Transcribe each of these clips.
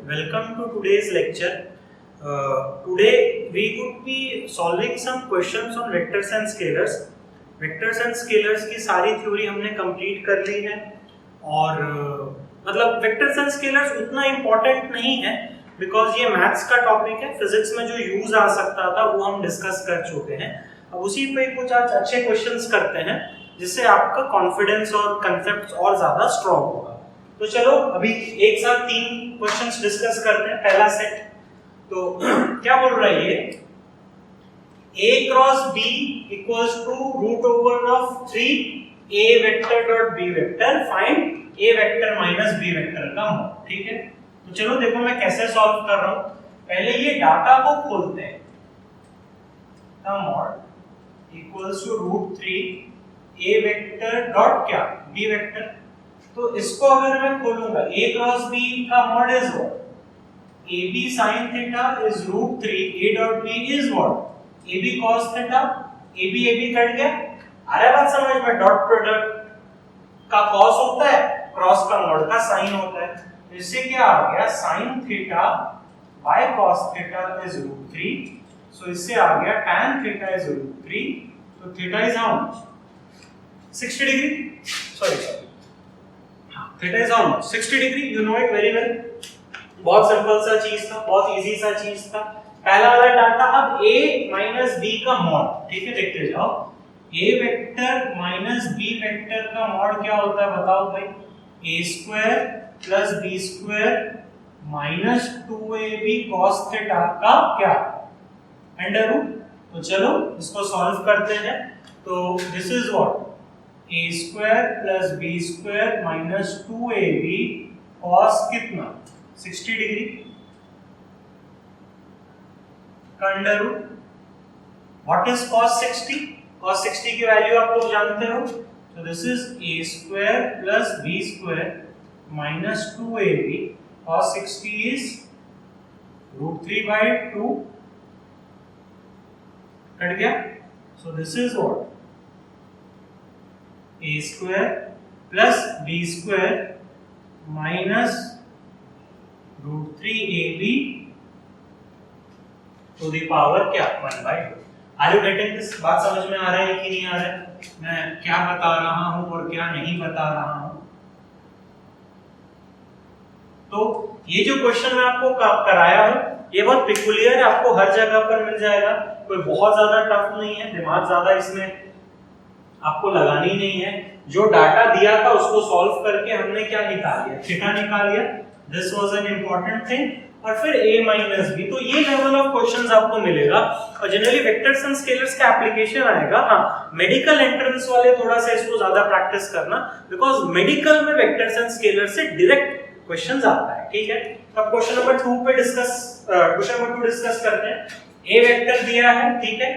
welcome to today's lecture. Today we would be solving some questions on vectors and scalars. Vectors and scalars की सारी theory हमने complete कर ली है और मतलब वेक्टर्स एंड स्केलर्स उतना इम्पोर्टेंट नहीं है बिकॉज ये मैथ्स का टॉपिक है. फिजिक्स में जो यूज आ सकता था वो हम डिस्कस कर चुके हैं. अब उसी पे कुछ आज अच्छे क्वेश्चंस करते हैं जिससे आपका कॉन्फिडेंस और कंसेप्ट्स और ज्यादा स्ट्रांग होगा. तो चलो अभी एक साथ 3 क्वेश्चंस डिस्कस करते हैं. पहला सेट तो क्या बोल रहा है ये, a cross b equals to root over of 3 a vector dot b vector, find a vector minus b vector का मॉड. ठीक है, तो चलो देखो मैं कैसे सॉल्व कर रहा हूं. पहले ये डाटा को खोलते हैं. का mod equals to root 3 a vector dot क्या b वेक्टर. तो इसको अगर मैं खोलूंगा a क्रॉस b का mod is what, ab sin theta is root 3 a dot b is what ab cos theta. ab cut गया. अरे बात समझ में, डॉट प्रोडक्ट का cos होता है, क्रॉस का मॉड का sin होता है. तो इससे क्या आ गया, sin theta by cos theta is root 3. So इससे आ गया tan थीटा इज रूट 3. तो theta is how much, 60 degree. Sorry theta is how much, 60 degree. You know it very well. बहुत सिंपल सा चीज था, बहुत इजी सा चीज था. पहला वाला डाटा. अब a माइनस b का मॉड, ठीक है, देखते जाओ. a vector minus b vector का मॉड क्या होता है बताओ भाई. a square plus b square minus 2ab cos theta का क्या, अंडर रूट. तो चलो इसको सॉल्व करते हैं. तो this is what, a square plus b square minus 2ab cos कितना, 60 डिग्री का under root. What is cos 60? cos 60 की वैल्यू आप लोग जानते हो. तो this is a square plus b square minus 2ab cos 60 is root 3 by 2. कट गया. So this is what, a square plus b square minus root 3ab to the power क्या, 1 by 2. Are you getting this? बात समझ में आ रहा है कि नहीं आ रहा है, मैं क्या बता रहा हूं और क्या नहीं बता रहा हूं. तो ये जो क्वेश्चन मैं आपको कराया हूं ये बहुत पिकुलियर है, आपको हर जगह पर मिल जाएगा. कोई बहुत ज्यादा टफ नहीं है, दिमाग ज्यादा इसमें आपको लगानी नहीं है. जो डाटा दिया था उसको सॉल्व करके हमने क्या निकाल लिया, थीटा निकाल लिया. This was an important thing. और फिर a माइनस b. तो ये लेवल ऑफ क्वेश्चंस आपको मिलेगा और जनरली वेक्टर्स एंड स्केलर्स का एप्लीकेशन आएगा. हाँ, मेडिकल एंट्रेंस वाले थोड़ा सा इसको ज्यादा प्रैक्टिस करना बिकॉज मेडिकल में वेक्टर्स एंड स्केलर्स से डायरेक्ट क्वेश्चंस आता है. ठीक है, अब क्वेश्चन नंबर 2 पे क्वेश्चन नंबर 2 डिस्कस करते हैं. a वेक्टर दिया है, ठीक है.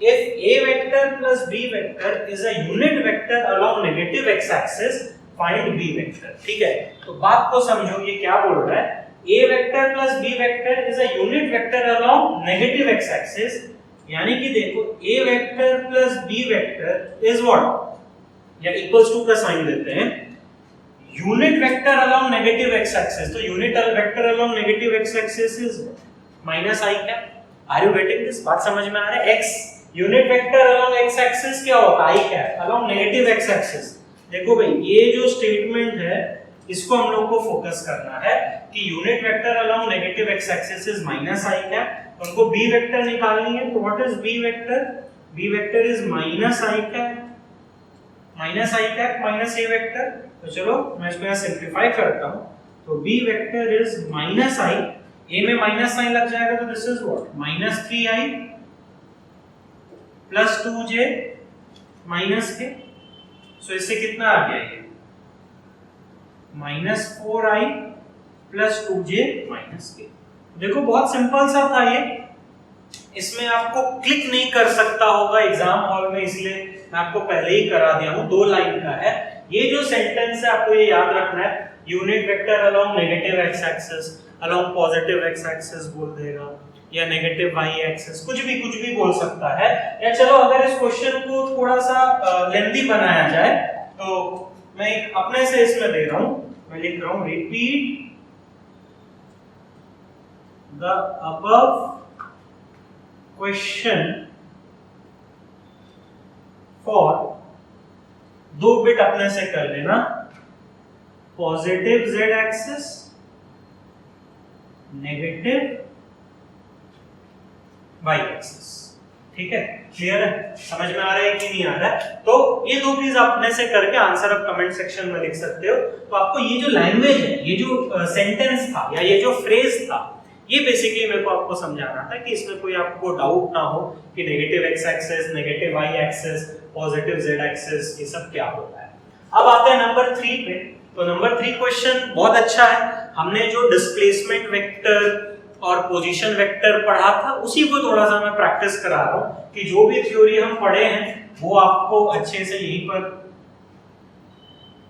If a vector plus b vector is a unit vector along negative x axis, find b vector. ठीक है, तो बात को समझो, ये क्या बोल रहा है. a vector plus b vector is a unit vector along negative x axis. यानी कि देखो a vector plus b vector is what, या equals to का साइन देते हैं, unit vector along negative x axis. तो unit vector along negative x axis is minus I cap. Are you getting this? बात समझ में आ रहा है. x unit vector along x axis क्या होता है, i cap along negative x axis. देखो भाई ये जो स्टेटमेंट है इसको हम लोग को फोकस करना है कि unit vector along negative x axis is minus i cap. उनको b वेक्टर निकालनी है. तो what is b vector, b vector is minus i cap, minus i cap minus a vector. तो चलो मैं इसको यहां सिंपलीफाई करता हूं. तो b vector is minus i, a में माइनस साइन लग जाएगा. तो this is what, minus 3i plus 2j minus के. सो इससे कितना आ गया ये, minus 4i plus 2j minus के. देखो बहुत सिंपल सा था ये. इसमें आपको क्लिक नहीं कर सकता होगा एग्जाम हॉल में, इसलिए मैं आपको पहले ही करा दिया हूं. 2 लाइन का है ये जो सेंटेंस है, आपको ये याद रखना है. Unit vector along negative x axis, along positive x axis बोल देगा, या नेगेटिव y एक्सिस, कुछ भी बोल सकता है. या चलो अगर इस क्वेश्चन को थोड़ा सा लेंथी बनाया जाए तो मैं एक अपने से इसमें दे रहा हूं. मैं लिख रहा हूं repeat the above question for, 2 bit अपने से कर लेना, positive z axis, negative y axis. ठीक है, क्लियर है, समझ में आ रहा है कि नहीं आ रहा है? तो ये 2 चीज अपने से करके आंसर आप कमेंट सेक्शन में लिख सकते हो। तो आपको ये जो लैंग्वेज है, ये जो सेंटेंस था या ये जो फ्रेज था, ये बेसिकली मेरे को आपको समझाना था कि इसमें कोई आपको डाउट ना हो कि negative x axis, negative y axis, positive z axis, ये सब क्या होता है। अब आते हैं नंबर 3 पे। तो नंबर 3 क्वेश्चन बहुत अच्छा है। हमने जो डिस्प्लेसमेंट वेक्टर और पोजीशन वेक्टर पढ़ा था, उसी को थोड़ा सा मैं प्रैक्टिस करा रहा हूं कि जो भी थ्योरी हम पढ़े हैं वो आपको अच्छे से यहीं पर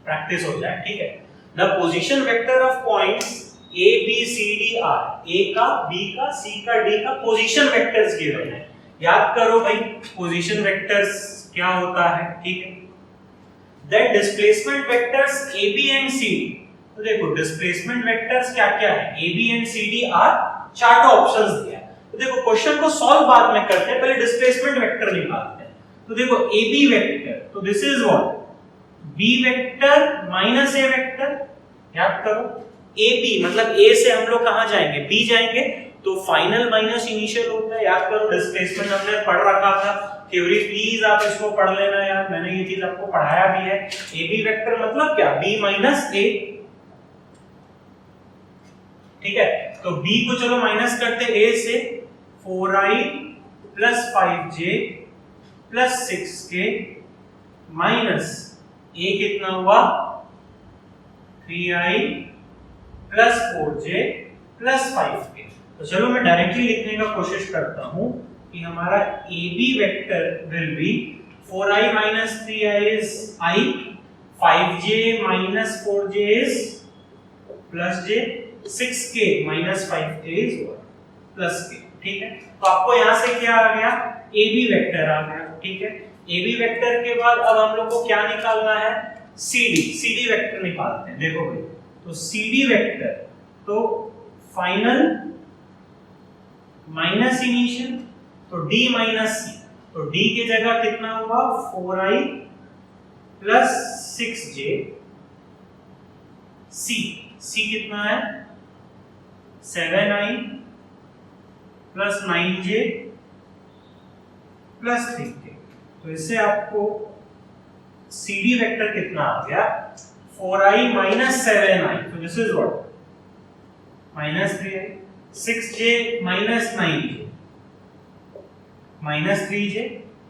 प्रैक्टिस हो जाए। ठीक है, the position vector of points a b c d r, a का, b का, c का, d का पोजीशन वेक्टर्स गिवन है। याद करो भाई, पोजीशन वेक्टर्स क्या होता है। ठीक है, that displacement vectors a b and c d। तो देखो डिस्प्लेसमेंट वेक्टर्स क्या क्या है, a b and c d are, चारों ऑप्शंस दिया है। तो देखो क्वेश्चन को सॉल्व बाद में करते हैं, पहले डिस्प्लेसमेंट वेक्टर निकालते हैं। तो देखो a b वेक्टर, तो this is what, b vector minus a vector. याद करो a b मतलब a से हम लोग कहां जाएंगे, b जाएंगे, तो फाइनल माइनस इनिशियल होता है। याद करो डिस्प्लेसमेंट हमने पढ़ रखा था थ्योरी, प्लीज आप इसको पढ़ लेना यार, मैंने ये चीज आपको पढ़ाया भी है। a b वेक्टर मतलब क्या, b माइनस a। ठीक है, तो b को चलो माइनस करते a से, 4i plus 5j plus 6k minus a कितना हुआ, 3i plus 4j plus 5k। तो चलो मैं डायरेक्टली लिखने का कोशिश करता हूं कि हमारा a b vector will be 4i minus 3i is i, 5j minus 4j is plus j, 6k minus 5k is plus k। ठीक है, तो आपको यहां से क्या आ गया, a b वेक्टर आ गया। ठीक है, a b वेक्टर के बाद अब हम लोग को क्या निकालना है, c d वेक्टर निकालते हैं। देखो भाई, तो c d वेक्टर, तो फाइनल माइनस इनिशियल, तो d माइनस c, तो d की जगह कितना हुआ, 4i प्लस 6j, c कितना है, 7i plus 9j plus 3k। तो इससे आपको CD वेक्टर कितना आ गया, 4i माइनस 7i, तो this is what, minus 3i, 6j minus 9j minus 3j,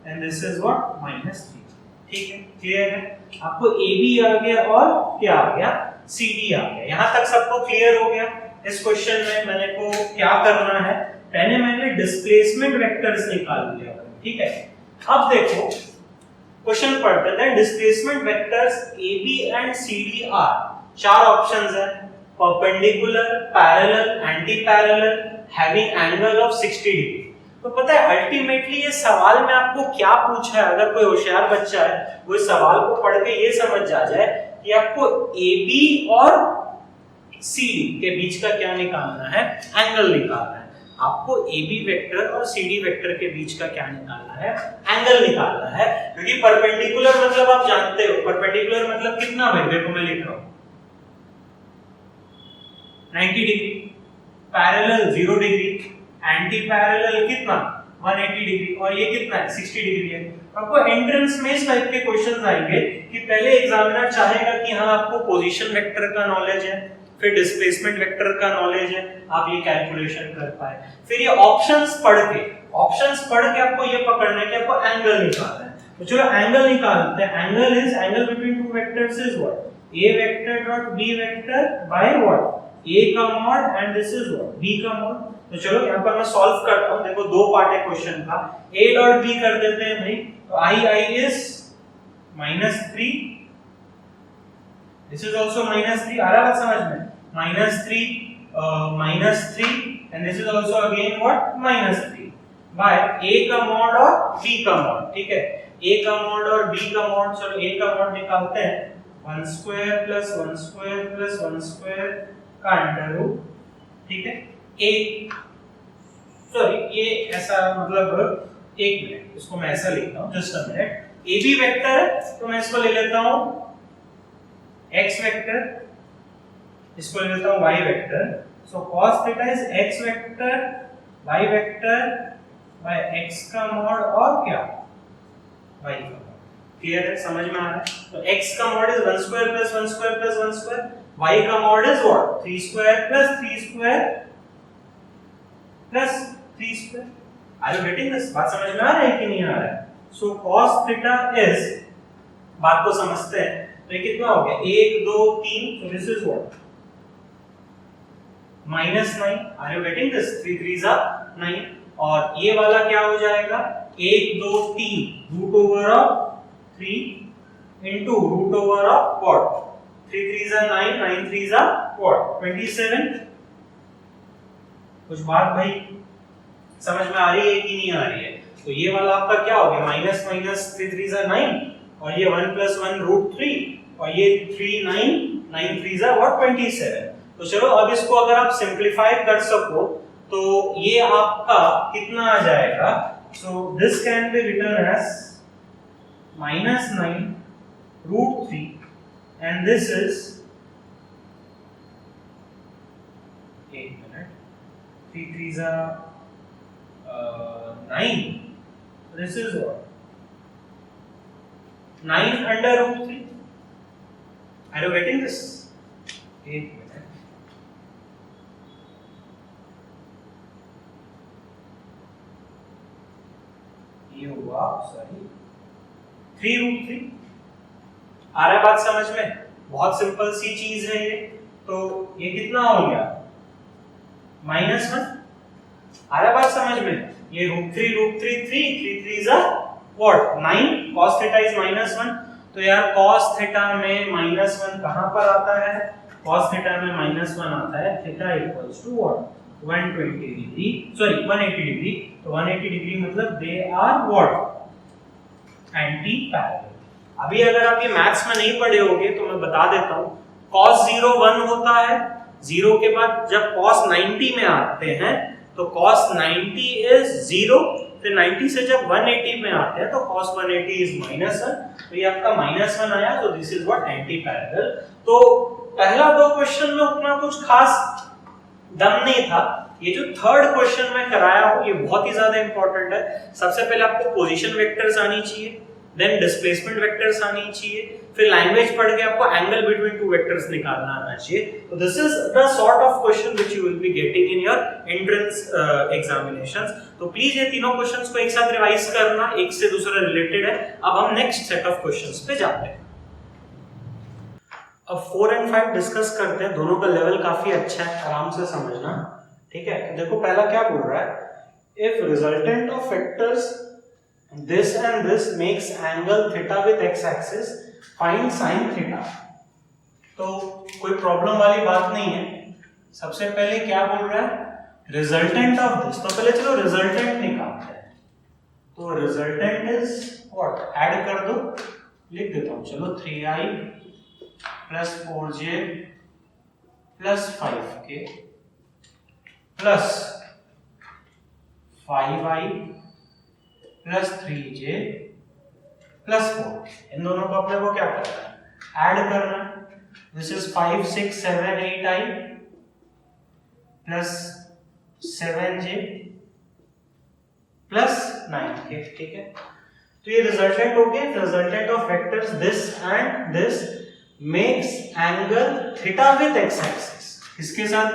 and this is what, minus 3। ठीक है, क्लियर है, आपको AB आ गया और क्या आ गया, CD आ गया। यहां तक सबको क्लियर हो गया। इस क्वेश्चन में मैंने को क्या करना है, पहले मैंने डिस्प्लेसमेंट वेक्टर्स निकाल लिया। ठीक है, अब देखो क्वेश्चन पढ़ते हैं, displacement vectors AB and CD are, 4 options हैं, perpendicular, parallel, anti parallel, having angle of 60 degree. तो पता है अल्टीमेटली ये सवाल में आपको क्या पूछा है, अगर कोई होशियार बच्चा है वो इस सवाल को पढ़ के ये समझ जा जाए कि आपको AB और CD के बीच का क्या निकालना है, एंगल निकालना है। आपको AB वेक्टर और CD वेक्टर के बीच का क्या निकालना है, एंगल निकालना है। क्योंकि परपेंडिकुलर मतलब आप जानते हो, परपेंडिकुलर मतलब कितना भाई, देखो मैं लिख रहा हूं 90 degree, parallel 0 degree, anti parallel कितना 180 डिग्री, और ये कितना है 60 डिग्री है। आपको एंट्रेंस में इस टाइप के क्वेश्चंस आएंगे कि पहले एग्जामिनर चाहेगा कि हाँ आपको पोजीशन वेक्टर का नॉलेज है, फिर डिस्प्लेसमेंट वेक्टर का नॉलेज है, आप ये कैलकुलेशन कर पाए, फिर ये ऑप्शंस पढ़ के आपको ये पकड़ना है कि आपको एंगल निकालना है। तो चलो एंगल निकालते हैं। Angle between two vectors is what, a vector dot b vector by what, a का mod and this is what, b का मॉड। तो चलो यहां पर मैं सॉल्व करता हूं। देखो 2 पार्ट है क्वेश्चन का, a डॉट b कर देते हैं भाई, तो i is -3, this is also -3, आ रहा है समझ में, -3 and this is also again what, -3 by a का मॉड और b का मॉड। ठीक है, a का मॉड और b का मॉड, चलो a का मॉड निकालते हैं, 1 square plus 1 square plus 1 square का अंडर रूट। ठीक है, ए सॉरी ये ऐसा मतलब एक मिनट इसको मैं ऐसा लिखता हूँ, just a minute. A B vector है तो मैं इसको ले लेता हूँ एक्स वेक्टर, इसको ले लेता हूँ Y vector. So cos theta is X vector Y vector by X का मॉड और क्या वाई का मॉड। क्लियर है, समझ में आ रहा है? तो x का mod is 1 square plus 1 square plus 1 square, y का mod is what 3 square plus 3 square plus 3 square. Are you getting this? बात समझ में आ रहा है कि नहीं आ रहा है? सो cos थीटा इज, बात को समझते हैं, तो ये कितना हो गया 1 2 3, so this is what -9। Are you getting this? 3 3 जा 9, और ये वाला क्या हो जाएगा 1 2 3 root over of 3 into root over of what 3 3 जा 9 9 3 जा व्हाट 27। कुछ बात भाई समझ में आ रही है कि नहीं आ रही है? तो ये वाला आपका क्या हो गया माइनस माइनस 3 3 जा 9, और ये 1 + 1 √3, और ये 3 9 9 3 जा व्हाट 27। तो चलो अब इसको अगर आप सिंपलीफाई कर सको तो ये आपका कितना आ जाएगा? So this can be written as -9 √3 and this is 1 minute 3 3 जा 9, this is what 9/√3। Are you getting this? 1 minute, ये हुआ सॉरी 3√3। आ रहा है बात समझ में? बहुत सिंपल सी चीज है ये। तो ये कितना हो गया -1। आ रहा है बात समझ में? ये √3 3 3 जा व्हाट 9, cos थीटा इज -1। तो यार cos थीटा में -1 कहां पर आता है? cos थीटा में -1 आता है theta equals to what 120 degree, sorry 180 degree. तो 180 डिग्री मतलब they are what anti parallel. अभी अगर आप ये मैथ्स में नहीं पढ़े होगे तो मैं बता देता हूं, cos 0 1 होता है, 0 के बाद जब cos 90 में आते हैं तो cos 90 इज 0, फिर 90 से जब 180 में आते हैं तो cos 180 इज -1। तो ये आपका -1 आया, तो this is what anti parallel. तो पहला दो क्वेश्चन में उतना कुछ खास दम नहीं था। ये जो थर्ड क्वेश्चन मैं कराया हूं ये बहुत ही ज्यादा इंपॉर्टेंट है। सबसे पहले आपको पोजीशन वेक्टर्स आनी चाहिए, देन डिस्प्लेसमेंट वेक्टर्स आनी चाहिए, फिर लैंग्वेज पढ़ के आपको एंगल बिटवीन टू वेक्टर्स निकालना आना चाहिए। तो this is the sort of question which you will be getting in your entrance examinations. तो प्लीज ये तीनों क्वेश्चंस को एक साथ रिवाइज करना, एक से दूसरा रिलेटेड है। अब हम नेक्स्ट सेट ऑफ क्वेश्चंस पे जाते हैं। अब 4 और 5 डिस्कस करते हैं, दोनों का लेवल काफी अच्छा है, आराम से समझना, ठीक है। देखो पहला क्या बोल रहा है, if resultant of vectors this and this makes angle theta with x axis, find sin theta। तो कोई प्रॉब्लम वाली बात नहीं है। सबसे पहले क्या बोल रहा है, रिजल्टेंट ऑफ दिस। तो पहले चलो रिजल्टेंट निकालते हैं। तो रिजल्टेंट इज व्हाट, ऐड कर दो, लिख देता हूं चलो 3i plus 4j plus 5k plus 5i plus 3j plus 4। इन दोनों को अपने को क्या करना है, ऐड करना है। This is 5 6 7 8i plus 7j plus 9k, ठीक है। तो ये रिजल्टेंट हो गया। Resultant of vectors this and this makes angle theta with x axis. किसके साथ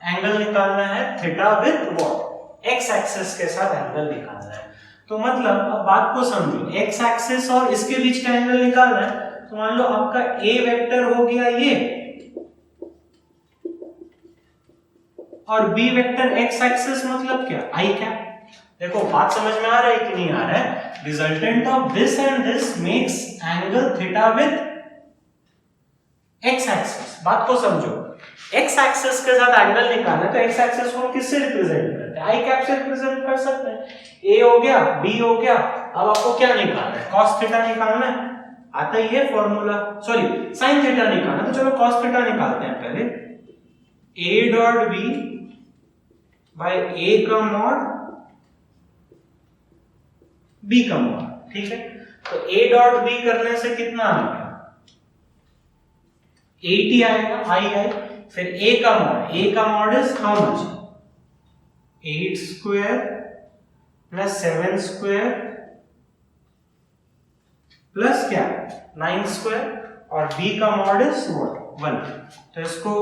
एंगल निकालना है, theta with what x axis के साथ एंगल निकालना है। तो मतलब अब बात को समझो, x एक्सिस और इसके बीच का एंगल निकालना है। तो मान लो आपका a वेक्टर हो गया ये, और b वेक्टर x एक्सिस मतलब क्या i कैप। देखो बात समझ में आ रहा है कि नहीं आ रहा है? Resultant of this and this makes angle theta with x axis. बात को समझो, x एक्सिस के साथ एंगल निकालना है तो x एक्सिस को हम किससे रिप्रेजेंट करते हैं, i कैप से रिप्रेजेंट कर सकते हैं। a हो गया, b हो गया। अब आपको क्या निकालना है, cos थीटा निकालना है। आता ही है फॉर्मूला, सॉरी sin थीटा निकालना है। तो चलो cos थीटा निकालते हैं पहले। a डॉट b बाय ए का मॉड बी का मॉड, ठीक है। तो ए डॉट बी करने से कितना आ गया 80 आएगा, आई। फिर ए का mod is how much 8 square plus 7 square plus क्या 9 स्क्वायर, और बी का मॉड इज व्हाट 1। तो इसको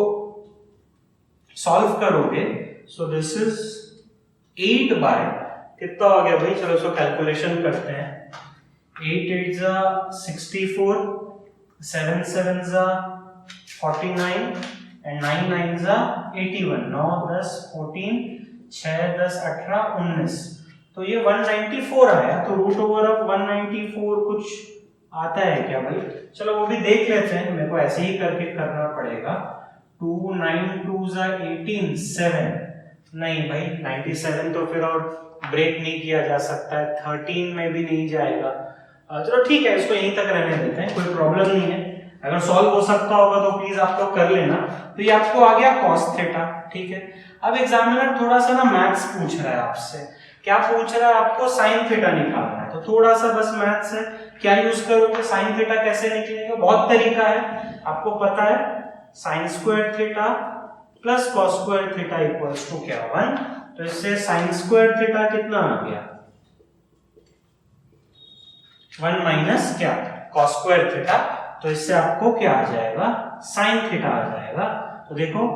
सॉल्व करोगे, सो दिस इज 8 बाय कितना हो गया भाई, चलो इसको कैलकुलेशन करते हैं। 8 8 जा 64, 7 7 जा 49 एंड 9 9 जा 81, 9 10 14 6 10 18 19, तो ये 194 आया। तो रूट ओवर ऑफ 194 कुछ आता है क्या भाई, चलो वो भी देख लेते हैं, मेरे को ऐसे ही करके करना पड़ेगा। 2 9 2 जा 18 7, नहीं भाई 97 तो फिर और ब्रेक नहीं किया जा सकता है, 13 में भी नहीं जाएगा। चलो ठीक है, इसको यहीं तक रहने देते हैं, कोई प्रॉब्लम नहीं है। अगर सॉल्व हो सकता होगा तो प्लीज आप लोग कर लेना। तो ये आपको आ गया cos थीटा, ठीक है। अब एग्जामिनर थोड़ा सा ना मैथ्स पूछ रहा है आपसे, क्या पूछ रहा है, आपको साइन थीटा निकालना है। तो थोड़ा सा बस मैथ्स है, क्या यूज करोगे, साइन थीटा कैसे निकलेगा, बहुत तरीका है, आपको पता है। Sine square theta plus cos square theta equals to क्या 1। तो इससे साइन स्क्वायर थीटा कितना आ गया 1 माइनस क्या कॉस स्क्वायर थीटा। तो इससे आपको क्या आ जाएगा साइन थीटा आ जाएगा। तो देखो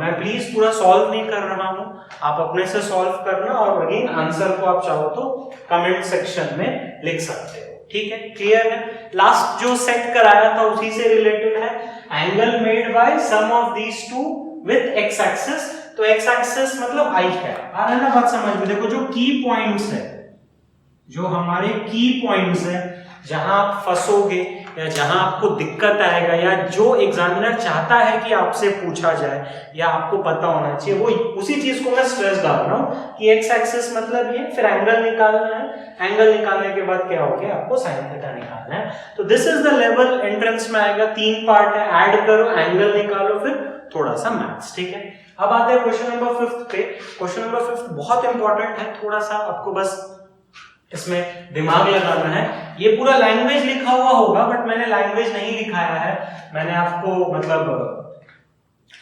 मैं प्लीज पूरा सॉल्व नहीं कर रहा हूं, आप अपने से सॉल्व करना, और अगेन आंसर को आप चाहो तो कमेंट सेक्शन में लिख सकते हो, ठीक है। क्लियर है। लास्ट जो सेट कराया था उसी से रिलेटेड है, angle made by sum of these two with X axis. तो एक्स एक्सिस मतलब आई है, आ रहा है ना बात समझ में। देखो जो की पॉइंट्स है, जो हमारे की पॉइंट्स है, जहां आप फंसोगे या जहां आपको दिक्कत आएगा, या जो एग्जामिनर चाहता है कि आपसे पूछा जाए या आपको पता होना चाहिए, वो उसी चीज को मैं स्ट्रेस डाल रहा हूं कि एक्स एक्सिस मतलब ये, फिर एंगल निकालना है, एंगल निकालने के बाद क्या हो गया आपको साइन थीटा निकालना है। तो this is the level, entrance में आएगा, 3 पार्ट है, ऐड करो, एंगल निकालो, फिर थोड़ा सा मैथ्स, ठीक है। अब आते हैं क्वेश्चन नंबर 5 पे। क्वेश्चन नंबर 5 बहुत इंपॉर्टेंट है, थोड़ा सा आपको बस इसमें दिमाग लगाना है। ये पूरा लैंग्वेज लिखा हुआ होगा, बट मैंने लैंग्वेज नहीं लिखाया है, मैंने आपको मतलब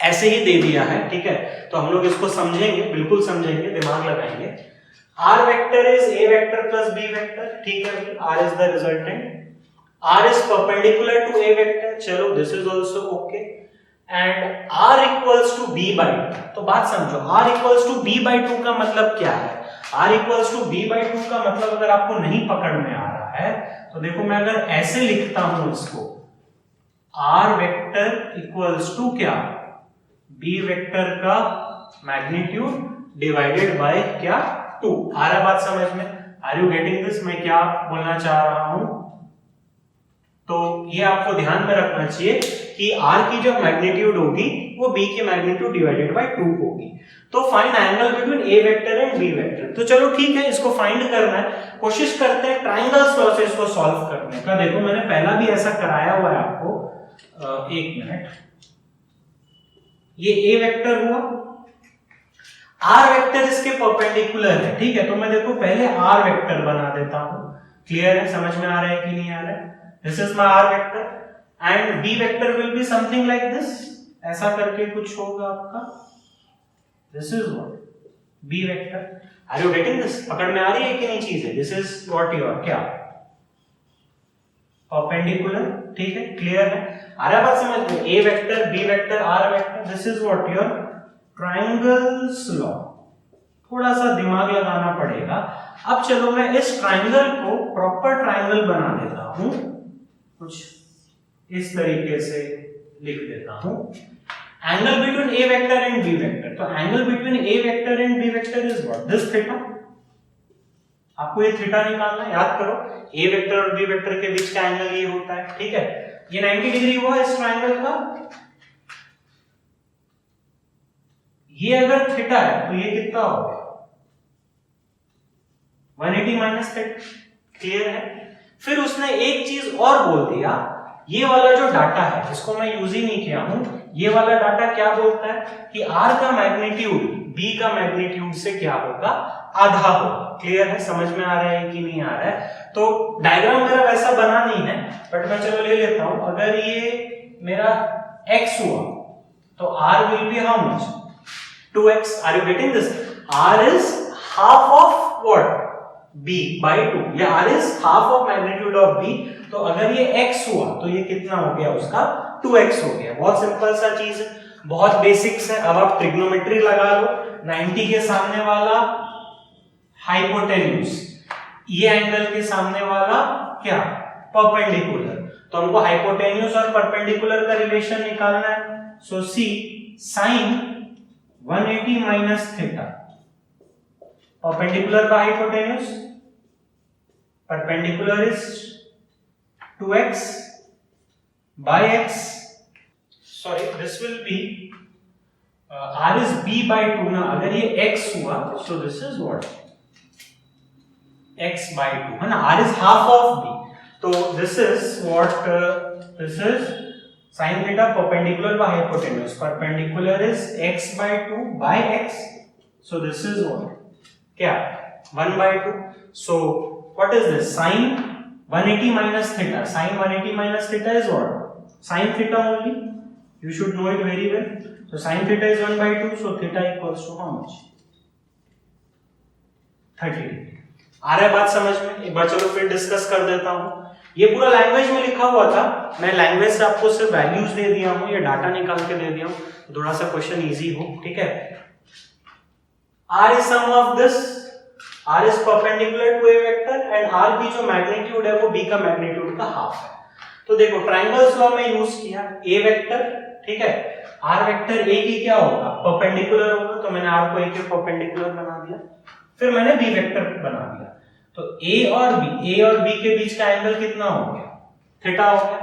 ऐसे ही दे दिया है, ठीक है। तो हम लोग इसको समझेंगे, बिल्कुल समझेंगे, दिमाग लगाएंगे। R vector is A vector plus B vector, ठीक है। R is the resultant, R is perpendicular to A vector, चलो this is also okay, and R equals to B by 2। तो बात समझो, R equals to B by 2 का मतलब क्या है। r equals to B by 2 का मतलब अगर आपको नहीं पकड़ में आ रहा है तो देखो, मैं अगर ऐसे लिखता हूं इसको, r वेक्टर इक्वल्स टू क्या b वेक्टर का मैग्नीट्यूड डिवाइडेड बाय क्या 2। आ रहा बात समझ में, आर यू गेटिंग दिस, मैं क्या बोलना चाह रहा हूं। तो ये आपको ध्यान में रखना चाहिए कि r की जो मैग्नीट्यूड होगी वो b की मैग्नीट्यूड डिवाइडेड बाय 2 होगी। तो find angle between a vector and b vector. तो चलो ठीक है, इसको फाइंड करना है, कोशिश करते हैं ट्रायंगल्स लॉ से इसको सॉल्व करने का। देखो मैंने पहला भी ऐसा कराया हुआ है आपको, एक मिनट, ये a वेक्टर हुआ, r वेक्टर इसके परपेंडिकुलर है, ठीक है। तो मैं देखो पहले r वेक्टर बना देता हूं, क्लियर है, समझ में आ रहा है कि नहीं आ रहा है। This is my r vector and b vector will be something like this, ऐसा करके कुछ होगा आपका। This is what b vector. Are you getting this? पकड़ में आ रही है कि नहीं चीजें। This is what your क्या perpendicular, ठीक है, क्लियर है, आ रहा है बात समझ में। a vector, b vector, r vector, this is what your triangles law। थोड़ा सा दिमाग लगाना पड़ेगा। अब चलो मैं इस ट्राइंगल को प्रॉपर ट्राइंगल बना देता हूं, कुछ इस तरीके से लिख देता हूं, angle between a vector and b vector. तो angle between a vector and b vector is what this theta. आपको ये थीटा निकालना है, याद करो a वेक्टर और b वेक्टर के बीच का एंगल ये होता है, ठीक है। ये 90 डिग्री हुआ इस ट्रायंगल का, ये अगर थीटा है तो ये कितना होगा 180 माइनस थीटा, क्लियर है। फिर उसने एक चीज और बोल दिया, ये वाला जो डाटा है जिसको मैं यूज ही नहीं किया हूं, ये वाला डाटा क्या बोलता है कि r का मैग्नीट्यूड b का मैग्नीट्यूड से क्या होगा, आधा होगा। क्लियर है, समझ में आ रहा है कि नहीं आ रहा है? तो डायग्राम मेरा वैसा बना नहीं है, बट मैं चलो ले लेता हूं। अगर ये मेरा x हुआ तो r will be how much, 2x। Are you getting this? r is half of what, b by 2। ये r is half of magnitude of b। तो अगर ये x हुआ तो ये कितना हो गया उसका, 2x हो गया। बहुत सिंपल सा चीज है, बहुत बेसिक्स है। अब आप ट्रिग्नोमेट्री लगा लो। 90 के सामने वाला हाइपोटेन्यूज, ये एंगल के सामने वाला क्या, परपेंडिकुलर। तो हमको हाइपोटेन्यूज और परपेंडिकुलर का रिलेशन निकालना है। सो सी साइन 180 माइनस थीटा, परपेंडिकुलर का hypotenuse, perpendicular is 2x by x, sorry this will be r is b by 2 ना। अगर ये x हुआ so this is what, x by 2 है ना, r is half of b। तो this is what, this is sin theta perpendicular by hypotenuse, perpendicular is x by 2 by x, so this is what, क्या 1 by 2। so what is this, sin 180 minus theta, sin 180 minus theta is what, sin theta only, you should know it very well। so sin theta is 1 by 2, so theta equals to how much, 30 degree. आ रहा है बात समझ में? एक बार चलो फिर discuss कर देता हूं। ये पूरा लैंग्वेज में लिखा हुआ था, मैं लैंग्वेज से आपको सिर्फ वैल्यूज दे दिया हूं, ये डाटा निकाल के दे दिया हूं, थोड़ा सा क्वेश्चन इजी हो। ठीक है, r is sum of this, r is perpendicular to a vector and r की जो मैग्नीट्यूड है वो b का मैग्नीट्यूड का हाफ है। तो देखो ट्रायंगल्स लॉ में यूज किया a वेक्टर, ठीक है, r वेक्टर a की क्या होगा, परपेंडिकुलर होगा, तो मैंने r को a के परपेंडिकुलर बना दिया। फिर मैंने b वेक्टर बना दिया, तो a और b के बीच का एंगल कितना हो गया, थीटा हो गया।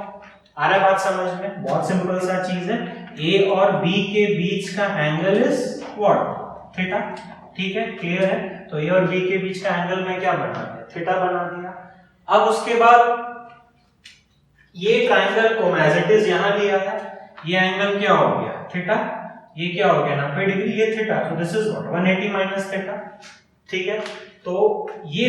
आ रहा है बात समझ में? बहुत सिंपल सा चीज है, a और b के बीच का एंगल इज व्हाट, थीटा। ठीक है, क्लियर है? तो a और b के बीच का एंगल में क्या बना दिया, थीटा बना दिया। अब उसके बाद ये ट्रायंगल को मैं एज इट इज यहां ले आया, ये एंगल क्या हो गया, थीटा, ये क्या हो गया 90 डिग्री, ये थीटा, तो this is what 180 minus theta. ठीक है, तो ये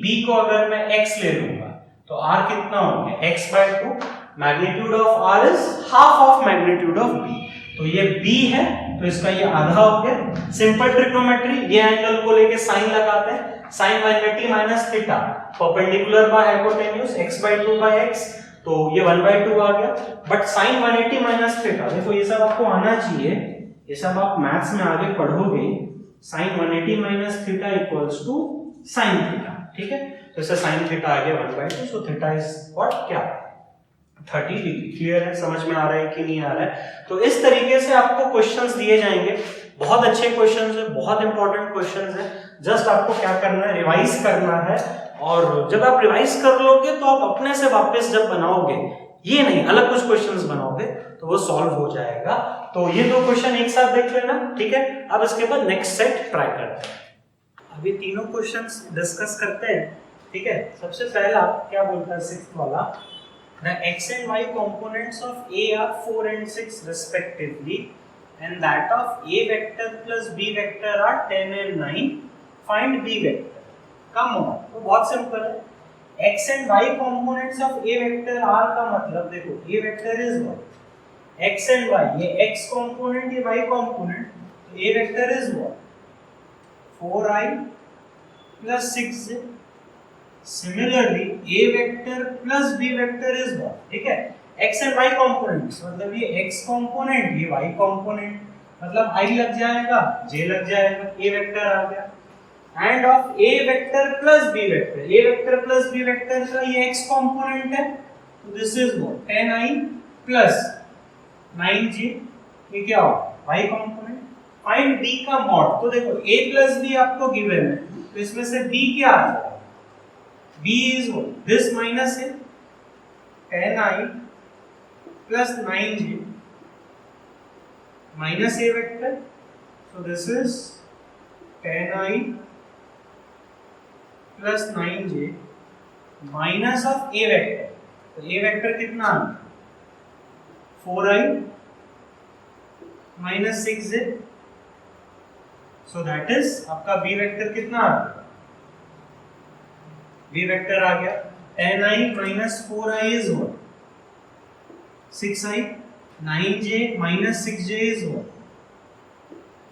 b को अगर मैं x ले लूंगा तो r कितना हो गया, x by 2, magnitude of r is half of magnitude of b, तो ये b है तो इसका ये आधा हो गया। सिंपल ट्रिग्नोमेट्री, ये एंगल को लेके साइन लगाते हैं, sine 180 minus theta perpendicular by hypotenuse x by 2 by x, तो ये 1 by 2 आ गया। बट साइन 180 माइनस थीटा, देखो ये सब आपको आना चाहिए, ये सब आप मैथ्स में आगे पढ़ोगे। Sine 180 minus theta equals to sine theta. ठीक है, तो इससे साइन थीटा आ गया 1 by 2, so theta is what, क्या 30 डिग्री। क्लियर है, समझ में आ रहा है कि नहीं आ रहा है? तो इस तरीके से आपको क्वेश्चंस दिए जाएंगे, बहुत अच्छे क्वेश्चंस है, बहुत इंपॉर्टेंट क्वेश्चंस है। जस्ट आपको क्या करना है, रिवाइज करना है, और जब आप रिवाइज कर लोगे तो आप अपने से वापस जब बनाओगे, ये नहीं अलग कुछ क्वेश्चंस बनाओगे, तो वो सॉल्व हो जाएगा। तो ये दो क्वेश्चन एक साथ देख लेना, ठीक है। अब इसके बाद नेक्स्ट सेट ट्राई करते हैं। अभी तीनों क्वेश्चंस डिस्कस करते हैं, ठीक है। सबसे पहला क्या बोलता है, 6th वाला, the x and y components of A are 4 and 6 respectively and that of A vector plus B vector are 10 and 9, find B vector। कम हो तो बहुत सिंपल है, x and y components of A vector are का मतलब देखो A vector is what, x and y, ये x component ये y component, तो A vector is what 4i plus 6j। Similarly, A vector plus B vector is what, ठीक है, x and y components, मतलब ये x component ये y component, मतलब I लग जाएगा j लग जाएगा, A vector आ गया। And of A vector plus B vector, A vector plus B vector का ये x component है, तो this is what 10i plus 9j, ये क्या हो y component। Find B का mod, तो देखो A plus B आपको given है, तो इसमें से B क्या आ जाएगा, B is what, this minus a 10i plus 9j minus A vector, so this is 10i plus 9j minus of A vector, तो A vector कितना 4i minus 6j, so that is आपका B vector कितना आ गया, B vector आ गया 10i minus 4i is what, 6i, 9j minus 6j is what,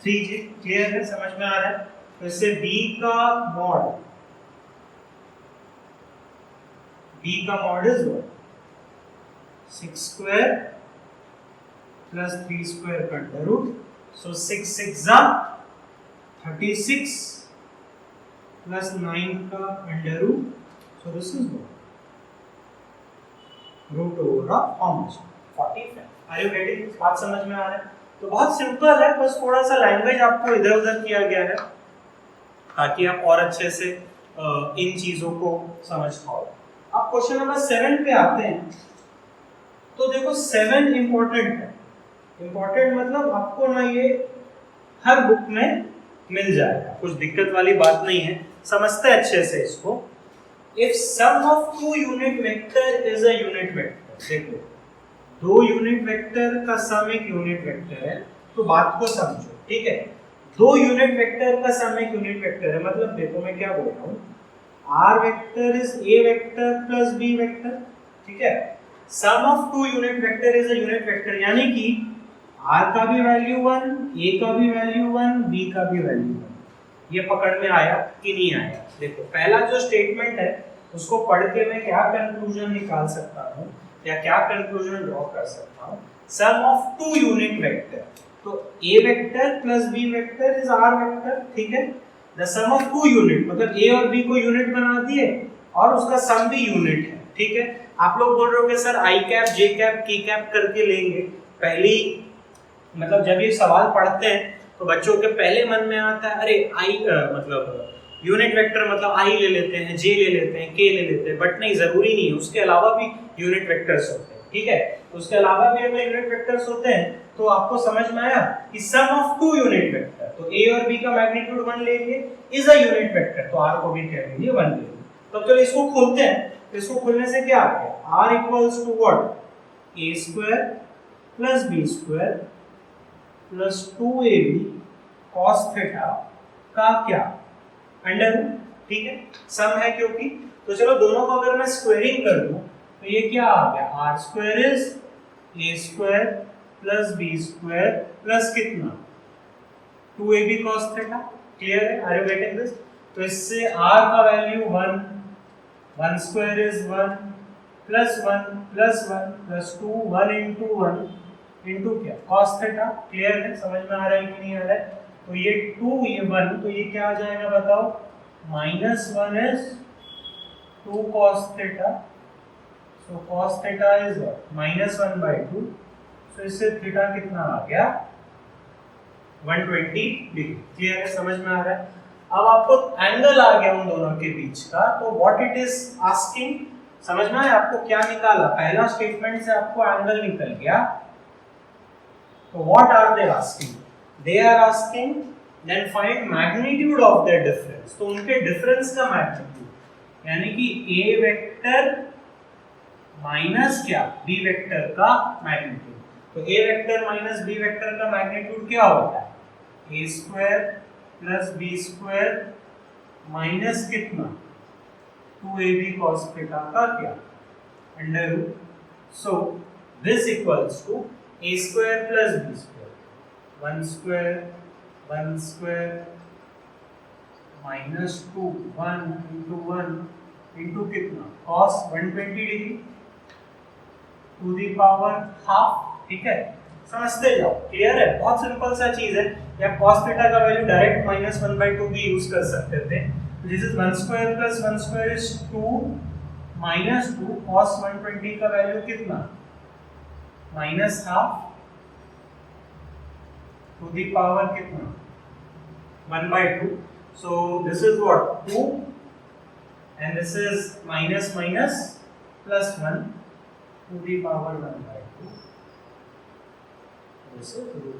3j। Clear है, समझ में आ रहा है? तो इससे b का mod is what, 6 square plus 3 square का अंडर रूट, सो 6 6 36 प्लस 9 का under root, so this is root over of how much, 45। Are you getting? बात समझ में आ रहा है? तो बहुत सिंपल है, बस थोड़ा सा लैंग्वेज आपको इधर उधर किया गया है ताकि आप और अच्छे से इन चीजों को समझ पाओ। अब क्वेश्चन नंबर 7 पे आते हैं। तो देखो 7 इंपॉर्टेंट है, इंपॉर्टेंट मतलब आपको ना ये हर बुक में मिल जाएगा, कुछ दिक्कत वाली बात नहीं है, समझते हैं अच्छे से इसको। If sum of two unit vector is a unit vector, देखो दो यूनिट वेक्टर का सम एक यूनिट वेक्टर है, तो बात को समझो, ठीक है? दो यूनिट वेक्टर का सम एक यूनिट वेक्टर है, मतलब देखो मैं क्या बोल रहा हूँ, r vector is a vector plus b vector, ठीक है? Sum of two unit vector is a unit vector, यानी कि r का भी वैल्यू 1, a का भी वैल्यू 1, b का भी वैल्यू 1। ये पकड़ में आया कि नहीं आया? देखो पहला जो स्टेटमेंट है उसको पढ़ के मैं क्या कंक्लूजन निकाल सकता हूँ या क्या कंक्लूजन ड्रॉ कर सकता हूँ, sum of two unit vector, तो a vector plus b vector is r vector, ठीक है? The sum of two unit मतलब a और b को यूनिट बना दिए और उसका सम भी यूनिट है, ठीक है? आप लोग बोल रहे होगे sir i cap j cap k cap करके लेंगे, पहली मतलब जब ये सवाल पढ़ते हैं तो बच्चों के पहले मन में आता है अरे i मतलब यूनिट वेक्टर मतलब i ले लेते हैं, j ले लेते हैं, k ले लेते हैं, बट नहीं, जरूरी नहीं है, उसके अलावा भी यूनिट वेक्टर्स होते हैं, ठीक है? उसके अलावा भी अगर यूनिट वेक्टर्स होते हैं तो आपको समझ में आया कि सम ऑफ टू यूनिट वेक्टर, तो a और b का मैग्नीट्यूड 1 लेंगे इज अ यूनिट वेक्टर, तो r को भी कह लीजिए 1 लेंगे। तो चलो इसको खोलते हैं, तो इसको खोलने से क्या आ गया, r equals to what, a square plus b square plus 2ab cos theta का क्या अंडर रूट, ठीक है? सम है क्योंकि, तो चलो दोनों को अगर मैं स्क्वायरिंग कर दूं तो ये क्या आ गया, r square is a square plus b square plus कितना 2ab cos थीटा। क्लियर है? Are you getting this? तो इससे r का value 1, 1 square is 1 plus 1 plus 1 plus 2, 1 into 1 into क्या cos थीटा। क्लियर है? समझ में आ रहा है कि नहीं आ रहा है? तो ये 2 ये 1, तो ये क्या आ जाएगा बताओ, minus 1 is 2 cos theta, so cos theta is minus 1/2, तो इससे थीटा कितना आ गया 120 डिग्री। क्लियर है? समझ में आ रहा है? अब आपको एंगल आ गया उन दोनों के बीच का, तो व्हाट इट इज आस्किंग, समझ में आया आपको क्या निकाला? पहला स्टेटमेंट से आपको एंगल निकल गया, तो what are they asking, they are asking then find magnitude of their difference, तो उनके डिफरेंस का मैग्नीट्यूड, यानी कि a वेक्टर माइनस क्या b वेक्टर का मैग्नीट्यूड, तो a vector minus b vector का मैग्नीट्यूड क्या होता है, a square plus b square minus कितना 2ab cos थीटा का क्या under root, so this equals to a square plus b square 1 square minus 2 1 into कितना cos 120 degree to the power half, ठीक है? समझते जाओ। क्लियर है? बहुत सिंपल सा चीज है, या cos थीटा का वैल्यू डायरेक्ट -1/2 भी यूज कर सकते थे। This is 1 square plus 1 square is 2 minus 2 cos 120 का वैल्यू कितना minus half to the power कितना 1/2, so this is what 2 and this is minus plus 1 to the power 1/2, this is root।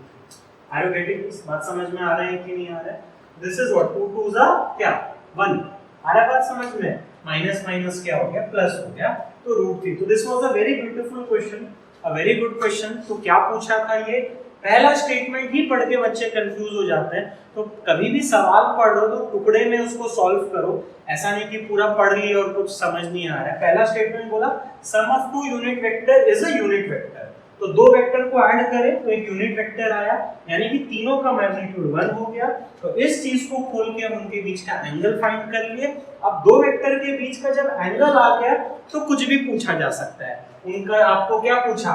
Are you getting this? बात समझ में आ रहा है कि नहीं आ रहा है? This is what 2 2s are क्या 1, आ रहा है बात समझ में? माइनस माइनस क्या हो गया प्लस हो गया, तो रूट 3। तो this was a very beautiful question, a very good question. तो क्या पूछा था ये पहला स्टेटमेंट ही पढ़ के बच्चे कंफ्यूज हो जाते हैं। तो कभी भी सवाल पढ़ लो तो टुकड़े में उसको सॉल्व करो, ऐसा नहीं कि पूरा पढ़ लिया और कुछ समझ नहीं आ रहा है। पहला स्टेटमेंट बोला sum of two unit vector is a unit vector, तो दो वेक्टर को ऐड करें तो एक यूनिट वेक्टर आया, यानी कि तीनों का मैग्नीट्यूड 1 हो गया। तो इस चीज को खोल के हम उनके बीच का एंगल फाइंड कर लिए। अब दो वेक्टर के बीच का जब एंगल आ गया तो कुछ भी पूछा जा सकता है उनका। आपको क्या पूछा,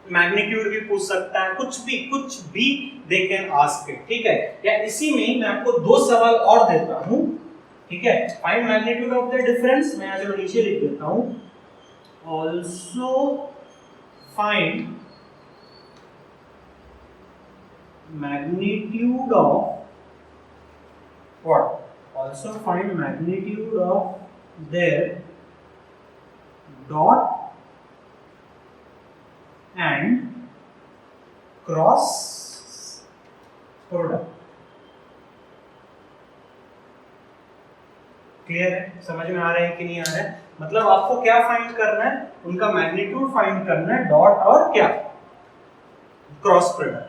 मैग्नीट्यूड भी पूछ सकता है, कुछ भी दे कैन आस्क इट, ठीक है। या इसी में मैं आपको दो सवाल और देता हूं, ठीक है। Find magnitude of the difference, मैं आज नीचे लिख देता हूं, also find magnitude of what, also find magnitude of their dot and cross product। Clear है, समझ में आ रहा है कि नहीं आ रहा है? मतलब आपको क्या फाइंड करना है, उनका मैग्नीट्यूड फाइंड करना है, डॉट और क्या, cross product.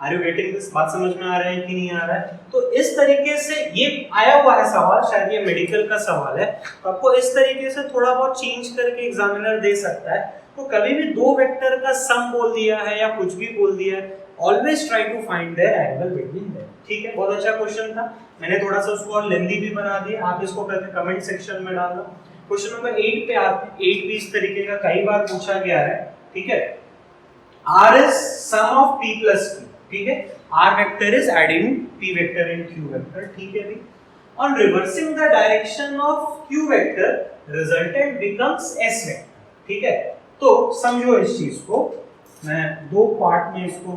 Are you getting this? बात समझ में आ रहा है कि नहीं आ रहा है? तो इस तरीके से ये आया हुआ है सवाल, शायद ये मेडिकल का सवाल है, तो आपको इस तरीके से थोड़ा बहुत चेंज करके एग्जामिनर दे सकता है। तो कभी भी दो वेक्टर का सम बोल दिया है या कुछ भी बोल दिया है, always try to find their angle between them, ठीक है। बहुत अच्छा क्वेश्चन था, मैंने थोड़ा सा उसको और लेंथी भी बना दिया, आप इसको करके कमेंट सेक्शन में डालना। क्वेश्चन नंबर 8 पे आते हैं। 8 भी इस तरीके का कई बार पूछा गया है, ठीक है। R is sum of p plus q, ठीक है। R vector is adding p vector and q vector, ठीक है भी। On reversing the direction of q vector, resultant becomes s vector, ठीक है। तो समझो इस चीज को, मैं दो पार्ट में इसको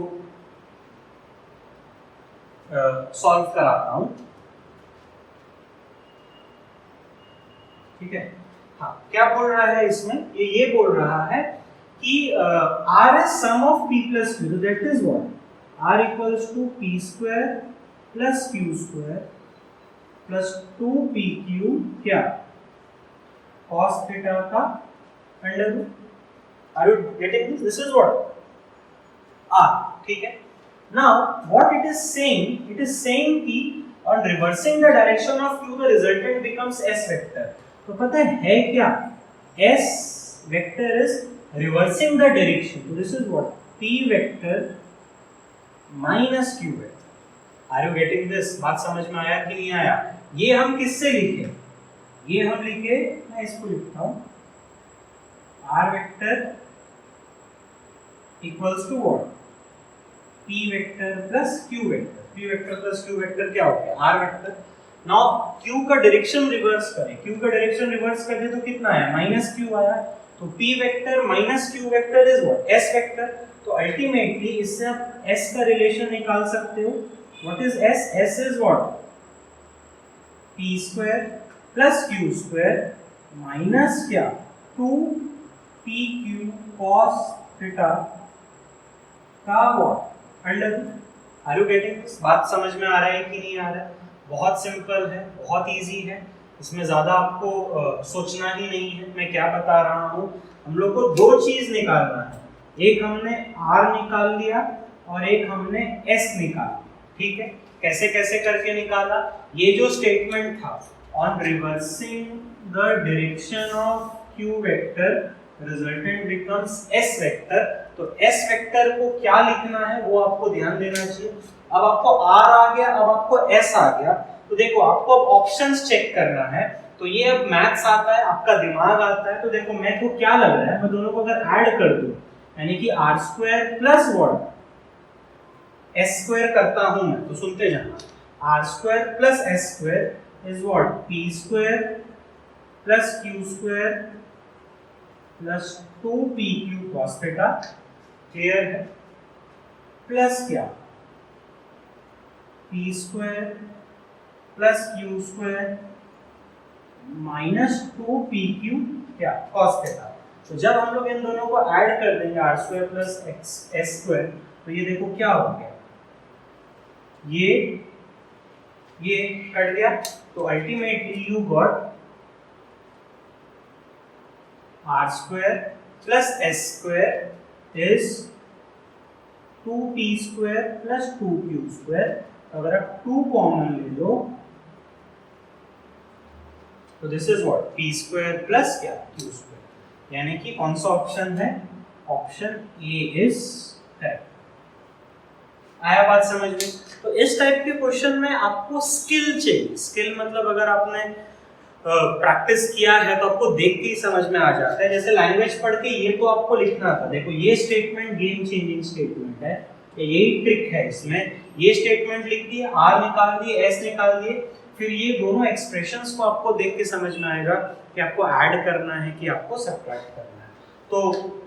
सॉल्व कराता हूं, ठीक है। हाँ, क्या बोल रहा है इसमें, ये बोल रहा है कि R is sum of p plus q, so that is what R equals to p square plus q square plus 2pq क्या, cos theta का under root. Are you getting this? This is what R, ठीक है। Now what it is saying कि on reversing the direction of q the resultant becomes s vector। तो पता है क्या, s vector is reversing the direction, so this is what p vector minus q vector। Are you getting this? बात समझ में आया कि नहीं आया? ये हम किससे लिखे, ये हम लिखे, मैं इसको लिखता हूं, r vector equals to what, p vector plus q vector। p vector plus q vector क्या हो गया, r vector। नाउ q का डायरेक्शन रिवर्स करें, q का डायरेक्शन रिवर्स करें तो कितना आया, माइनस q आया। तो p vector minus q vector is what, s vector. तो अल्टीमेटली इससे आप s का रिलेशन निकाल सकते हो। What is s? s is what, p square plus q square minus क्या, 2pq cos थीटा का what, under. Are you getting this? बात समझ में आ रहा है कि नहीं आ रहा है? बहुत सिंपल है, बहुत इजी है, इसमें ज़्यादा आपको सोचना ही नहीं है। मैं क्या बता रहा हूँ, हम लोग को दो चीज़ निकालना है, एक हमने R निकाल लिया और एक हमने S निकाला, ठीक है। कैसे कैसे करके निकाला, ये जो स्टेटमेंट था, on reversing the direction of Q vector resultant becomes S vector. तो S वेक्टर को क्या लिखना है वो आपको ध्यान देना चाहिए। अब आपको R आ गया, अब आपको S आ गया, तो देखो आपको अब ऑप्शंस चेक करना है। तो ये अब मैथ्स आता है, आपका दिमाग आता है, तो देखो मेरे को क्या लग रहा है, मैं दोनों को अगर ऐड कर दूं, यानी कि r square plus what, s square करता हूं मैं, तो सुनते जाना, r square plus s square is what, p square plus q square plus 2pq cos theta, clear है, प्लस क्या, p square plus q square minus 2pq क्या, cos theta. तो जब हम लोग इन दोनों को ऐड कर देंगे, r square plus s square, तो ये देखो क्या हो गया, ये कट गया। तो ultimately you got r square plus s square is 2p² plus 2q²। अगर आप 2 कॉमन ले लो तो this is what p² plus क्या q², यानी कि कौन सा ऑप्शन है, ऑप्शन ए इज करेक्ट। आया बात समझ में? तो इस टाइप के क्वेश्चन में आपको स्किल चाहिए। स्किल मतलब अगर आपने प्रैक्टिस किया है तो आपको देख के ही समझ में आ जाता है। जैसे लैंग्वेज पढ़ के ये तो आपको लिखना था, देखो ये स्टेटमेंट गेम चेंजिंग स्टेटमेंट है, यही ट्रिक है इसमें। ये स्टेटमेंट लिख दिए, आर निकाल दिए, एस निकाल दिए, फिर ये दोनों एक्सप्रेशंस को आपको देख के समझ में आएगा कि आपको ऐड करना है कि आपको सब्ट्रैक्ट करना है। तो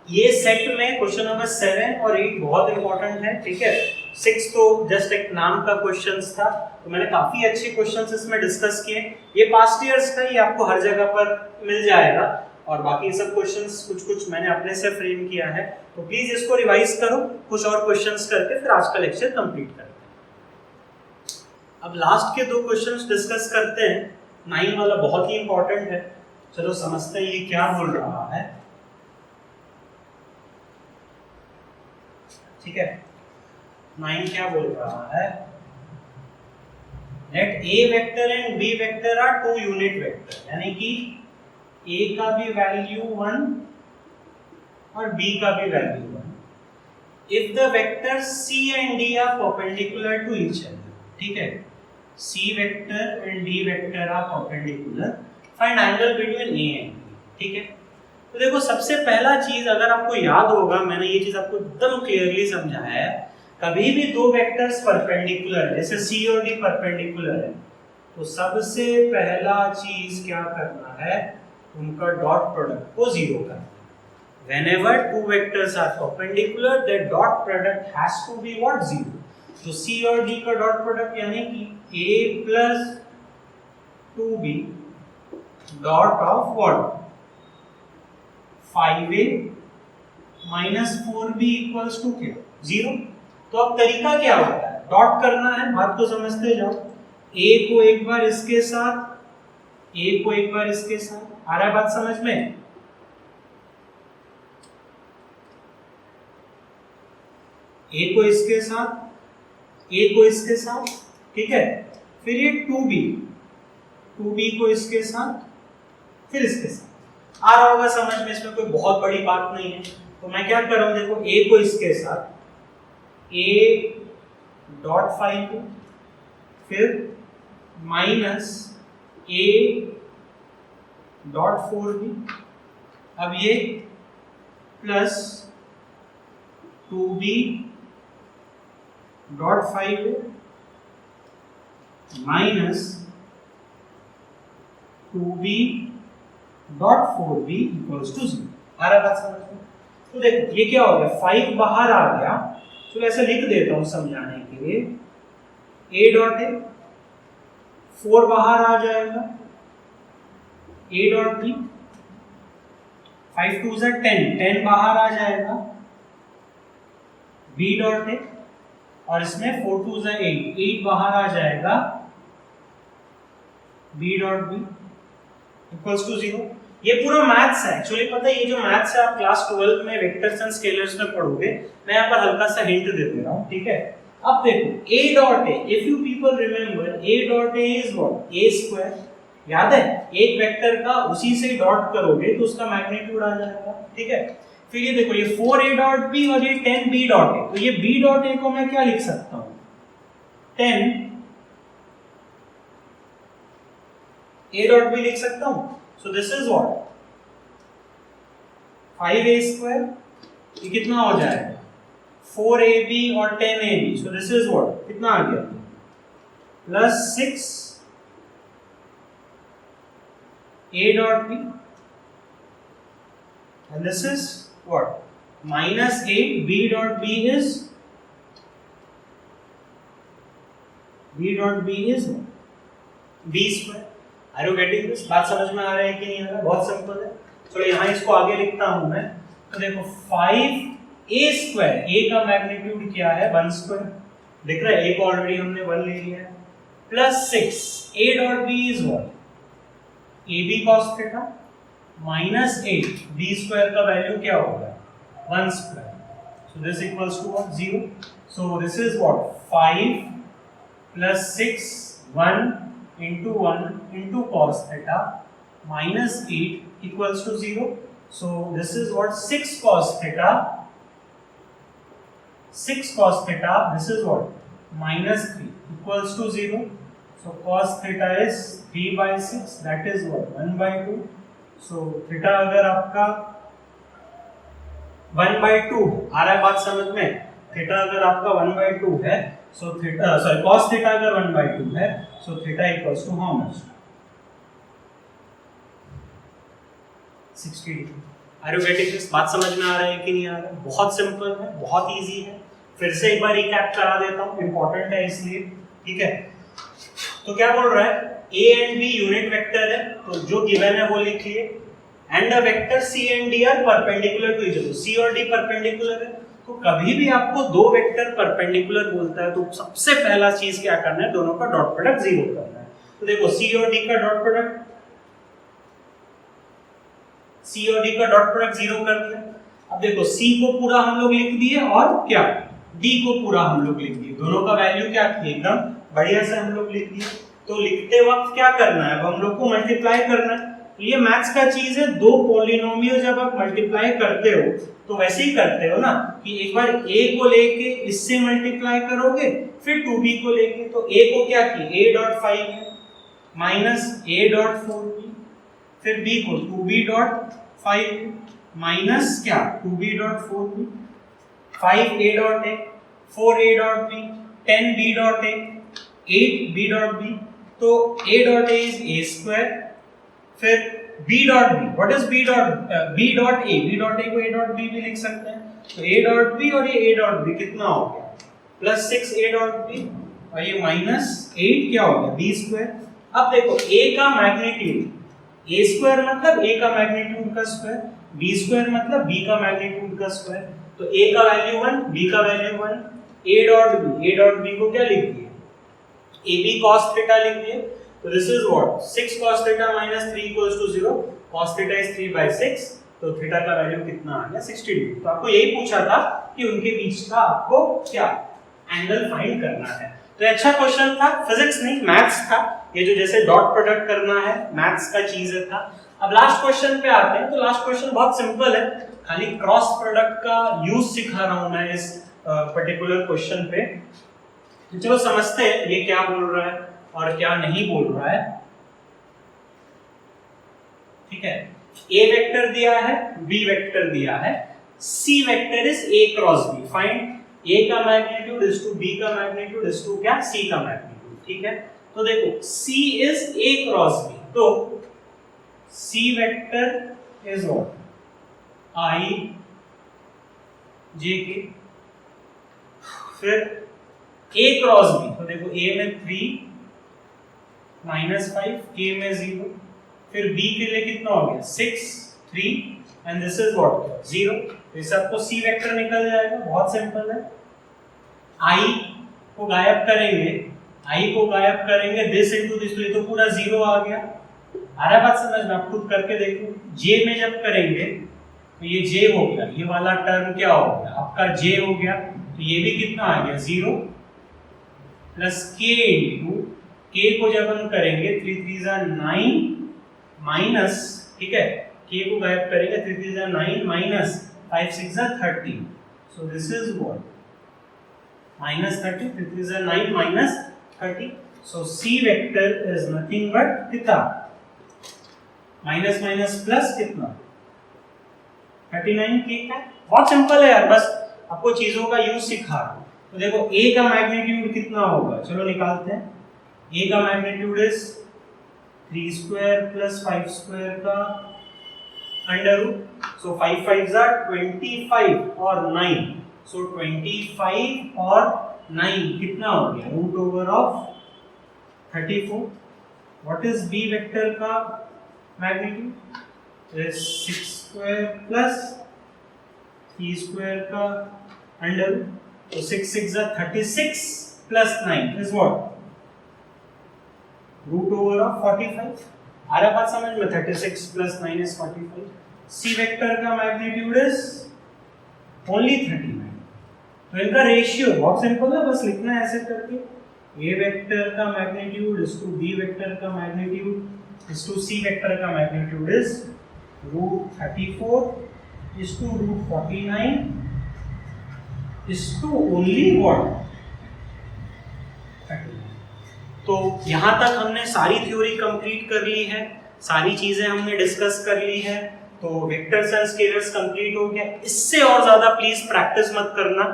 ये सेट में क्वेश्चन नंबर 7 और 8 बहुत इंपॉर्टेंट है, ठीक है। 6 तो जस्ट एक नाम का क्वेश्चंस था, तो मैंने काफी अच्छे क्वेश्चंस इसमें डिस्कस किए। ये पास्ट ईयर्स का ही आपको हर जगह पर मिल जाएगा, और बाकी सब क्वेश्चंस कुछ कुछ मैंने अपने से फ्रेम किया है, तो प्लीज इसको रिवाइज करो कुछ और क्वेश्चंस करके, फिर आज का लेक्चर कंप्लीट करते हैं। अब लास्ट के 2 क्वेश्चंस डिस्कस करते हैं। 9 वाला बहुत ही इंपॉर्टेंट है, चलो समझते हैं ये क्या बोल रहा है, ठीक है। 9 क्या बोल रहा है, let A vector and B vector are 2 unit vector, यानी कि ए का भी वैल्यू 1 और बी का भी value 1 if the vector c and d are perpendicular to each other, ठीक है। C vector and d vector are perpendicular, find angle between a and b, ठीक है। तो देखो सबसे पहला चीज, अगर आपको याद होगा मैंने ये चीज आपको एकदम क्लियरली समझाया है, कभी भी 2 वेक्टर्स परपेंडिकुलर है, जैसे सी और डी परपेंडिकुलर है, तो सबसे पहला चीज क्या करना है, उनका डॉट प्रोडक्ट को 0 करना है। Whenever 2 vectors are perpendicular, their dot product has to be what, 0। तो C और D का डॉट प्रोडक्ट यानी कि A plus 2B dot of what, 5A minus 4B equals to क्या, 0। तो अब तरीका क्या होता है, डॉट करना है, बात तो समझते जाओ। A को एक बार इसके साथ, A को एक बार इसके साथ, आ रहा है बात समझ में? A को इसके साथ, A को इसके साथ, ठीक है। फिर ये 2B को इसके साथ, फिर इसके साथ। आ रहा होगा समझ में, इसमें कोई बहुत बड़ी बात नहीं है। तो मैं क्या कर रहा हूं, देखो A को इसके साथ, A डॉट 5, फिर माइनस A डॉट 4B, अब ये plus 2B dot 5 minus 2B dot 4B equals to 0। आ रहा बात समझ में? तो देखो ये क्या हो गया, 5 बाहर आ गया, तो ऐसे लिख देता हूं समझाने के लिए, A डॉट है, 4 बाहर आ जाएगा, A डॉट B, 5 2 is 10 बाहर आ जाएगा, B डॉट है, और इसमें 4 2 is 8 बाहर आ जाएगा, B dot B equals to 0। ये पूरा मैथ्स है एक्चुअली, पता है ये जो मैथ्स है आप क्लास 12 में वेक्टर्स एंड स्केलर्स में पढ़ोगे, मैं यहाँ पर हल्का सा हिंट दे दे रहा हूँ, ठीक है। अब देखो A dot A, if you people remember A dot A is what, A square, याद है? एक वेक्टर का उसी से डॉट करोगे तो उसका मैग्नीट्यूड आ जाएगा, ठीक है। फिर ये देखो ये 4A डॉट B और ये 10B डॉट A, तो ये B डॉट A को मैं क्या लिख सकता हूँ, 10 A डॉट B लिख सकता हूँ। So this is what, 5A square, ये कितना हो जाएगा, 4AB और 10AB, so this is what, कितना आ गया, plus 6 A dot B, and this is what, minus 8 B dot B is what, B square। Are you getting this? बात समझ में आ रहा है कि नहीं आ रहा? बहुत सिंपल है। चलो यहाँ इसको आगे लिखता हूँ मैं, तो देखो 5A स्क्वायर, A का मैग्नीट्यूड क्या है, 1 स्क्वायर, दिख रहा है, A को ऑलरेडी हमने 1 ले लिया है, plus 6 A dot B is what, AB cos theta, minus 8 B square का वैल्यू क्या होगा, 1 square. So this equals to what? 0. So this is what? 5 plus 6, 1 into cos theta minus 8 equals to 0. So this is what? 6 cos theta. 6 cos theta, this is what? Minus 3 equals to 0. So cos theta is 3 by 6, that is what? 1 by 2. So theta अगर आपका 1 by 2 आ रहा है बात समझ में, theta अगर आपका 1 by 2 है, सो थीटा cos थीटा अगर 1 by 2 है, so theta equals to how much? 60 degree. Are you getting this? बात समझ में आ रहा है कि नहीं आ रहा है? बहुत सिंपल है, बहुत इजी है। फिर से एक बार रिकैप करा देता हूँ, इंपॉर्टेंट है इसलिए, ठीक है। तो क्या बोल रहा है? a and b unit vector है, तो जो गिवन है वो लिखिए, and a vector c and d are perpendicular to each other. c और d परपेंडिकुलर है, तो कभी भी आपको दो वेक्टर परपेंडिकुलर बोलता है तो सबसे पहला चीज क्या करना है? दोनों का डॉट प्रोडक्ट 0 करना है। तो देखो c और d का डॉट प्रोडक्ट, c और d का डॉट प्रोडक्ट 0 कर दिया। अब देखो c को पूरा हम लोग लिख दिए और क्या? d को पूरा हम लोग लिख दिए। दोनों का वैल्यू क्या थी? एकदम बढ़िया से हम लोग लिख दिए। तो लिखते वक्त क्या करना है? अब हम लोग को मल्टीप्लाई करना है। तो ये मैथ्स का चीज है, दो पॉलिनोमियल जब आप मल्टीप्लाई करते हो तो वैसे ही करते हो ना, कि एक बार a को लेके इससे मल्टीप्लाई करोगे, फिर 2b को लेके। तो a को क्या की? a.5 है माइनस a.4b, फिर b को 2b.5 माइनस क्या? 2b.4b, 5a.a, 4a.b, 10b.a, 8b.b। तो a.a is a square, फिर b.b, what is b.a? b.a को a.b भी लिख सकते हैं। तो a.b और ये a.b कितना हो गया? प्लस 6a.b और ये माइनस 8 क्या हो गया? b square. अब देखो a का मैग्नीट्यूड, a स्क्वायर मतलब a का मैग्नीट्यूड का स्क्वायर, b स्क्वायर मतलब b का मैग्नीट्यूड का स्क्वायर। तो a का वैल्यू 1, b का वैल्यू 1, a.b को क्या लिख दिए? ab cos theta लिख दिए। तो this is what? 6 cos theta minus 3 equals to 0. cos theta is 3 by 6, तो थीटा का वैल्यू कितना आ गया? 60 डिग्री। तो आपको यही पूछा था कि उनके बीच का आपको क्या एंगल फाइंड करना है। तो अच्छा क्वेश्चन था, फिजिक्स नहीं मैथ्स था। ये जो जैसे डॉट प्रोडक्ट करना है मैथ्स का चीज था। अब लास्ट क्वेश्चन पे आते हैं। तो लास्ट क्वेश्चन बहुत सिंपल है, खाली क्रॉस प्रोडक्ट का यूज सिखा रहा हूं मैं इस पर्टिकुलर क्वेश्चन पे। चलो समझते हैं ये क्या बोल रहा है और क्या नहीं बोल रहा है। ठीक है, a वेक्टर दिया है, b वेक्टर दिया है, c vector is a cross b। Find a का मैग्नीट्यूड इज टू b का मैग्नीट्यूड इज टू क्या? c का मैग्नीट्यूड। ठीक है, तो देखो c is a cross b, तो c vector is what? i j k। फिर a क्रॉस b, तो देखो a में 3 माइनस 5, k में 0, फिर b के लिए कितना हो गया? 6, 3 एंड दिस इज व्हाट? 0। तो इस आपको c वेक्टर निकल जाएगा। बहुत सिंपल है। i को गायब करेंगे दिस इनटू दिस, तो ये तो पूरा 0 आ गया। आ रहा बात समझ में? आप खुद करके देखो। j में जब करेंगे तो ये j हो गया, ये वाला टर्म क्या हो गया? आपका j हो गया। तो ये भी कितना आ गया? 0 प्लस k इंटू k को जब हम करेंगे 3 3 जा 9 माइनस, ठीक है, k को गायब करेंगे 3 3 जा 9 माइनस 5 6 जा 30। सो दिस इज व्हाट? माइनस 30, 3 3 जा 9 minus 30। So c vector is nothing but कितना? माइनस माइनस प्लस कितना? 39 k का। बहुत सिंपल है यार, बस आपको चीजों का यूज सिखा रहा हूं। तो देखो a का मैग्नीट्यूड कितना होगा? चलो निकालते हैं। a का magnitude is 3 square plus 5 square का अंडर रूट। सो 5 5 जा 25 और 9, सो 25 और 9 कितना हो गया? Root over of 34। What is b vector का magnitude? Is 6 square plus 3 square का अंडर रूट। तो 6 6 जा 36 plus 9 is what? Root over of 45। आ रहा बात समझ में? 36 प्लस 9 इज 45। c वेक्टर का मैग्नीट्यूड इज ओनली 39। तो इनका रेशियो बहुत सिंपल है, बस लिखना है ऐसे करके, ए वेक्टर का magnitude is to b vector का magnitude is to c vector का magnitude is √34 is to √49 is to only what 39। तो यहाँ तक हमने सारी थ्योरी कंप्लीट कर ली है, सारी चीजें हमने डिस्कस कर ली है। तो वेक्टर्स एंड स्केलर्स कंप्लीट हो गया। इससे और ज्यादा प्लीज प्रैक्टिस मत करना,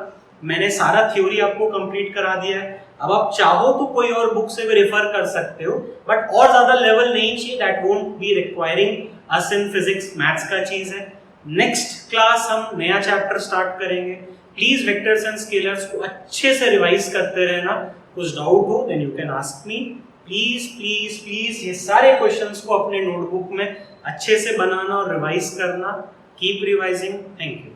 मैंने सारा थ्योरी आपको कंप्लीट करा दिया है। अब आप चाहो तो कोई और बुक से भी रेफर कर सकते हो, बट और ज्यादा लेवल नहीं चाहिए, that won't be requiring us in physics, maths का चीज है। नेक्स्ट क्लास हम नया चैप्टर स्टार्ट करेंगे। प्लीज वेक्टर्स एंड स्केलर्स को अच्छे से रिवाइज करते रहना। कुछ डाउट हो then you can ask me. Please please please ये सारे क्वेश्चंस को अपने नोटबुक में अच्छे से बनाना और रिवाइज करना। Keep revising. Thank you.